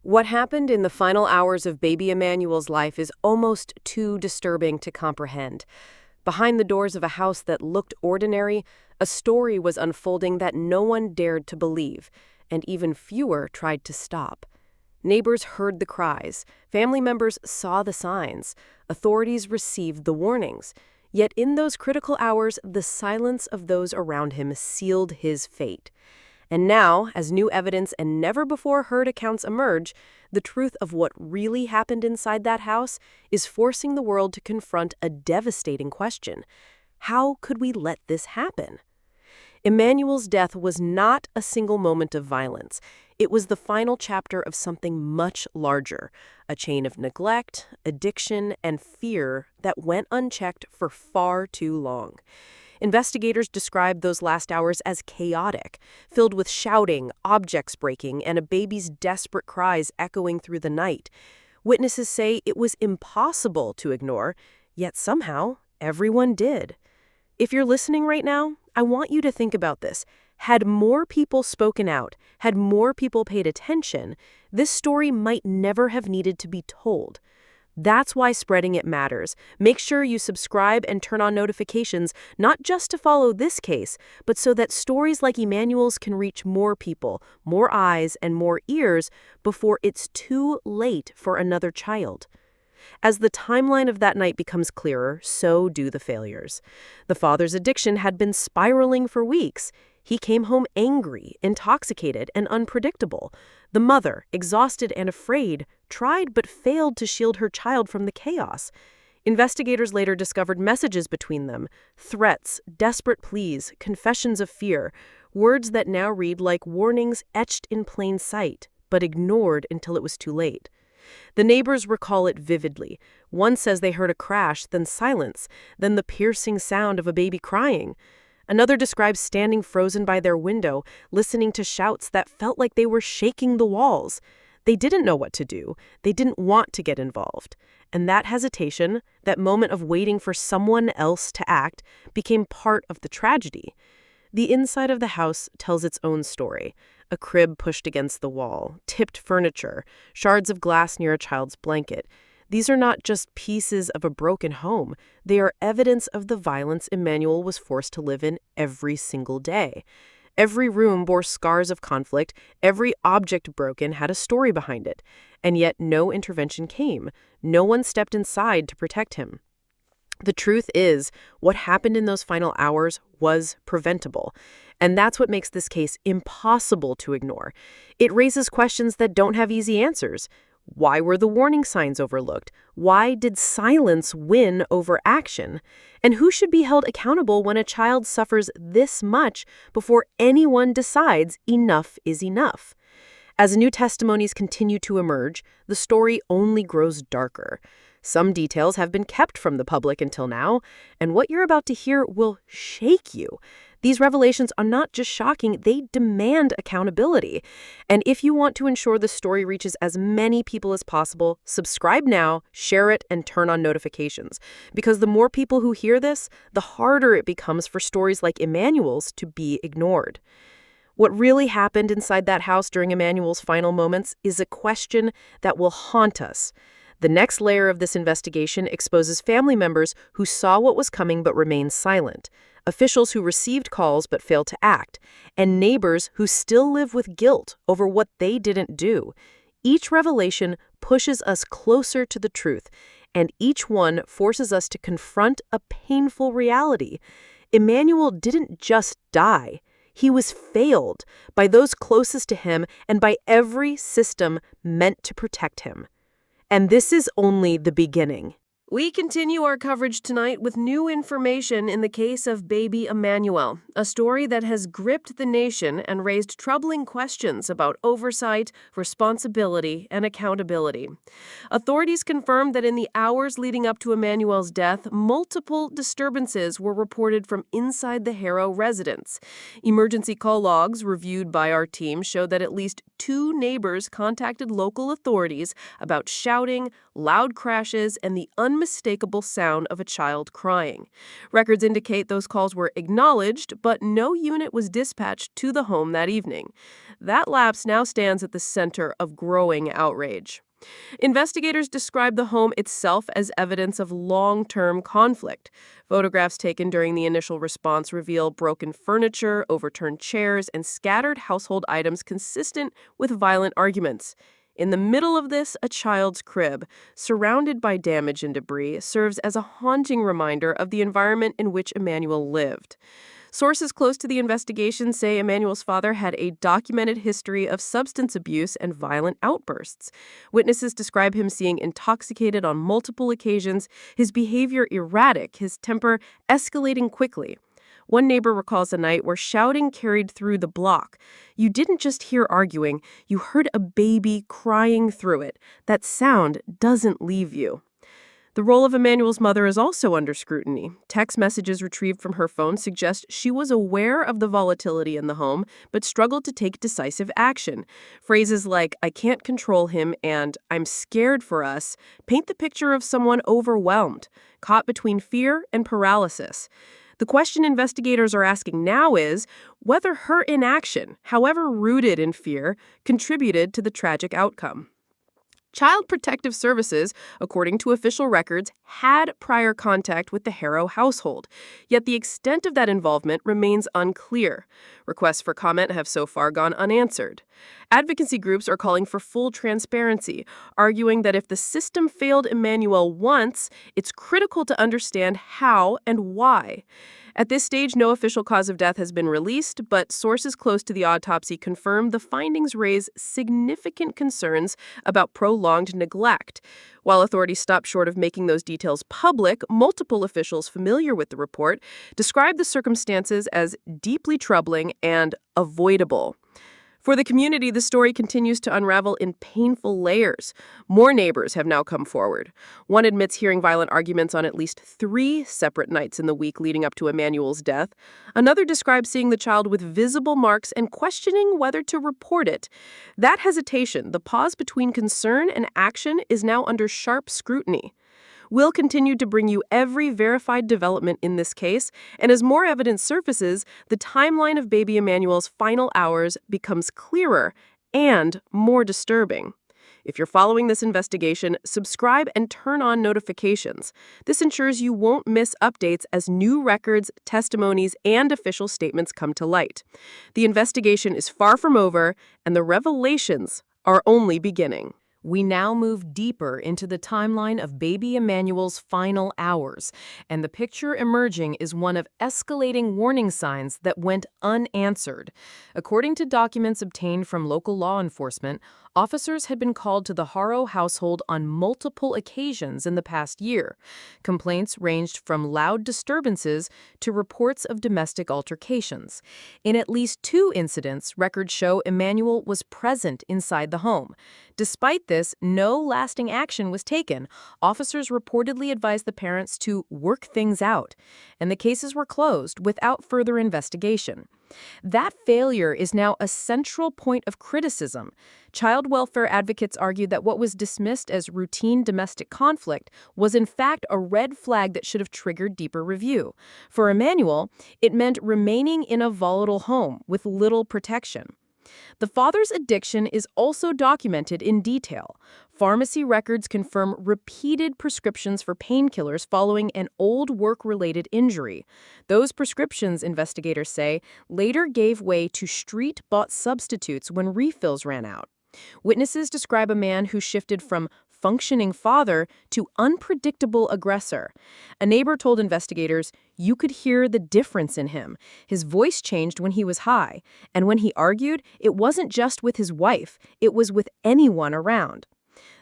What happened in the final hours of baby Emmanuel's life is almost too disturbing to comprehend. Behind the doors of a house that looked ordinary, a story was unfolding that no one dared to believe, and even fewer tried to stop. Neighbors heard the cries, family members saw the signs, authorities received the warnings. Yet in those critical hours, the silence of those around him sealed his fate. And now, as new evidence and never-before-heard accounts emerge, the truth of what really happened inside that house is forcing the world to confront a devastating question. How could we let this happen? Emmanuel's death was not a single moment of violence. It was the final chapter of something much larger, a chain of neglect, addiction, and fear that went unchecked for far too long. Investigators described those last hours as chaotic, filled with shouting, objects breaking, and a baby's desperate cries echoing through the night. Witnesses say it was impossible to ignore, yet somehow everyone did. If you're listening right now, I want you to think about this. Had more people spoken out, had more people paid attention, this story might never have needed to be told. That's why spreading it matters. Make sure you subscribe and turn on notifications, not just to follow this case, but so that stories like Emanuel's can reach more people, more eyes, and more ears before it's too late for another child. As the timeline of that night becomes clearer, so do the failures. The father's addiction had been spiraling for weeks. He came home angry, intoxicated, and unpredictable. The mother, exhausted and afraid, tried but failed to shield her child from the chaos. Investigators later discovered messages between them, threats, desperate pleas, confessions of fear, words that now read like warnings etched in plain sight, but ignored until it was too late. The neighbors recall it vividly. One says they heard a crash, then silence, then the piercing sound of a baby crying. Another describes standing frozen by their window, listening to shouts that felt like they were shaking the walls. They didn't know what to do. They didn't want to get involved. And that hesitation, that moment of waiting for someone else to act, became part of the tragedy. The inside of the house tells its own story. A crib pushed against the wall, tipped furniture, shards of glass near a child's blanket. These are not just pieces of a broken home. They are evidence of the violence Emanuel was forced to live in every single day. Every room bore scars of conflict. Every object broken had a story behind it. And yet no intervention came. No one stepped inside to protect him. The truth is, what happened in those final hours was preventable. And that's what makes this case impossible to ignore. It raises questions that don't have easy answers. Why were the warning signs overlooked? Why did silence win over action? And who should be held accountable when a child suffers this much before anyone decides enough is enough? As new testimonies continue to emerge, the story only grows darker. Some details have been kept from the public until now, and what you're about to hear will shake you. These revelations are not just shocking, they demand accountability. And if you want to ensure the story reaches as many people as possible, subscribe now, share it, and turn on notifications. Because the more people who hear this, the harder it becomes for stories like Emanuel's to be ignored. What really happened inside that house during Emanuel's final moments is a question that will haunt us. The next layer of this investigation exposes family members who saw what was coming but remained silent, officials who received calls but failed to act, and neighbors who still live with guilt over what they didn't do. Each revelation pushes us closer to the truth, and each one forces us to confront a painful reality. Emanuel didn't just die. He was failed by those closest to him and by every system meant to protect him. And this is only the beginning. We continue our coverage tonight with new information in the case of Baby Emmanuel, a story that has gripped the nation and raised troubling questions about oversight, responsibility, and accountability. Authorities confirmed that in the hours leading up to Emmanuel's death, multiple disturbances were reported from inside the Harrow residence. Emergency call logs reviewed by our team showed that at least 2 neighbors contacted local authorities about shouting, loud crashes, and the unmistakable sound of a child crying. Records indicate those calls were acknowledged, but no unit was dispatched to the home that evening. That lapse now stands at the center of growing outrage. Investigators describe the home itself as evidence of long-term conflict. Photographs taken during the initial response reveal broken furniture, overturned chairs, and scattered household items consistent with violent arguments. In the middle of this, a child's crib, surrounded by damage and debris, serves as a haunting reminder of the environment in which Emanuel lived. Sources close to the investigation say Emanuel's father had a documented history of substance abuse and violent outbursts. Witnesses describe him being intoxicated on multiple occasions, his behavior erratic, his temper escalating quickly. One neighbor recalls a night where shouting carried through the block. You didn't just hear arguing, you heard a baby crying through it. That sound doesn't leave you. The role of Emanuel's mother is also under scrutiny. Text messages retrieved from her phone suggest she was aware of the volatility in the home, but struggled to take decisive action. Phrases like, "I can't control him," and "I'm scared for us," paint the picture of someone overwhelmed, caught between fear and paralysis. The question investigators are asking now is whether her inaction, however rooted in fear, contributed to the tragic outcome. Child Protective Services, according to official records, had prior contact with the Harrow household, yet the extent of that involvement remains unclear. Requests for comment have so far gone unanswered. Advocacy groups are calling for full transparency, arguing that if the system failed Emanuel once, it's critical to understand how and why. At this stage, no official cause of death has been released, but sources close to the autopsy confirm the findings raise significant concerns about prolonged neglect. While authorities stopped short of making those details public, multiple officials familiar with the report described the circumstances as deeply troubling and avoidable. For the community, the story continues to unravel in painful layers. More neighbors have now come forward. One admits hearing violent arguments on at least 3 separate nights in the week leading up to Emanuel's death. Another describes seeing the child with visible marks and questioning whether to report it. That hesitation, the pause between concern and action, is now under sharp scrutiny. We'll continue to bring you every verified development in this case, and as more evidence surfaces, the timeline of baby Emanuel's final hours becomes clearer and more disturbing. If you're following this investigation, subscribe and turn on notifications. This ensures you won't miss updates as new records, testimonies, and official statements come to light. The investigation is far from over, and the revelations are only beginning. We now move deeper into the timeline of baby Emanuel's final hours, and the picture emerging is one of escalating warning signs that went unanswered. According to documents obtained from local law enforcement, officers had been called to the Harrow household on multiple occasions in the past year. Complaints ranged from loud disturbances to reports of domestic altercations. In at least 2 incidents, records show Emanuel was present inside the home. Despite this, no lasting action was taken. Officers reportedly advised the parents to work things out, and the cases were closed without further investigation. That failure is now a central point of criticism. Child welfare advocates argued that what was dismissed as routine domestic conflict was in fact a red flag that should have triggered deeper review. For Emanuel, it meant remaining in a volatile home with little protection. The father's addiction is also documented in detail. Pharmacy records confirm repeated prescriptions for painkillers following an old work-related injury. Those prescriptions, investigators say, later gave way to street-bought substitutes when refills ran out. Witnesses describe a man who shifted from functioning father to unpredictable aggressor. A neighbor told investigators, "You could hear the difference in him. His voice changed when he was high, and when he argued, it wasn't just with his wife, it was with anyone around."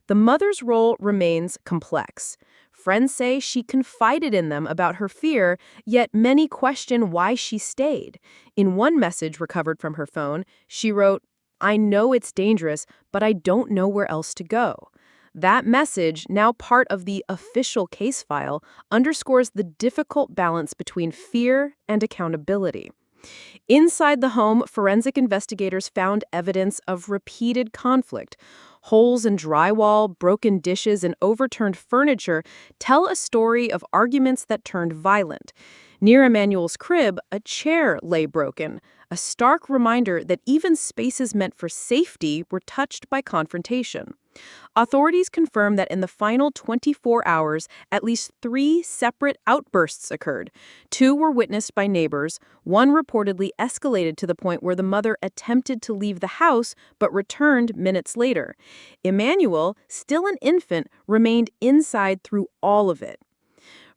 The mother's role remains complex. Friends say she confided in them about her fear, yet many question why she stayed. In one message recovered from her phone, she wrote, "I know it's dangerous, but I don't know where else to go." That message, now part of the official case file, underscores the difficult balance between fear and accountability. Inside the home, forensic investigators found evidence of repeated conflict. Holes in drywall, broken dishes, and overturned furniture tell a story of arguments that turned violent. Near Emmanuel's crib, a chair lay broken, a stark reminder that even spaces meant for safety were touched by confrontation. Authorities confirm that in the final 24 hours, at least 3 separate outbursts occurred. 2 were witnessed by neighbors. One reportedly escalated to the point where the mother attempted to leave the house but returned minutes later. Emmanuel, still an infant, remained inside through all of it.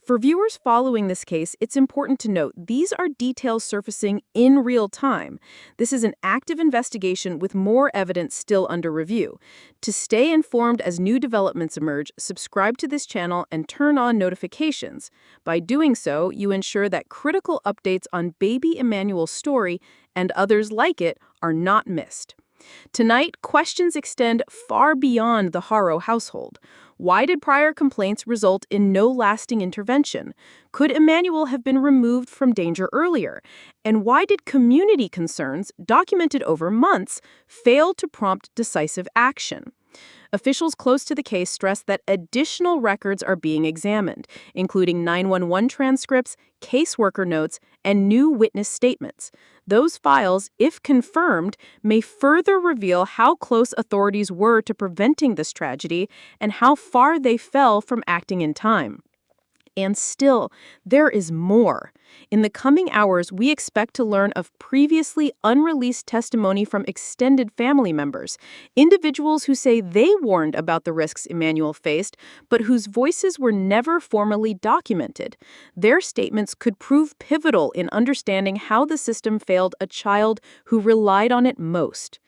For viewers following this case, it's important to note these are details surfacing in real time. This is an active investigation with more evidence still under review. To stay informed as new developments emerge, subscribe to this channel and turn on notifications. By doing so, you ensure that critical updates on Baby Emmanuel's story and others like it are not missed. Tonight, questions extend far beyond the Haro household. Why did prior complaints result in no lasting intervention? Could Emanuel have been removed from danger earlier? And why did community concerns, documented over months, fail to prompt decisive action? Officials close to the case stress that additional records are being examined, including 911 transcripts, caseworker notes, and new witness statements. Those files, if confirmed, may further reveal how close authorities were to preventing this tragedy and how far they fell from acting in time. And still, there is more. In the coming hours, we expect to learn of previously unreleased testimony from extended family members, individuals who say they warned about the risks Emanuel faced, but whose voices were never formally documented. Their statements could prove pivotal in understanding how the system failed a child who relied on it most.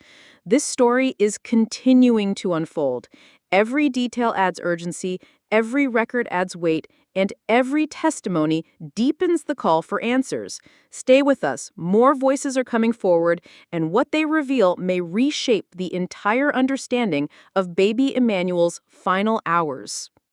This story is continuing to unfold. Every detail adds urgency, every record adds weight, and every testimony deepens the call for answers. Stay with us. More voices are coming forward, and what they reveal may reshape the entire understanding of Baby Emmanuel's final hours.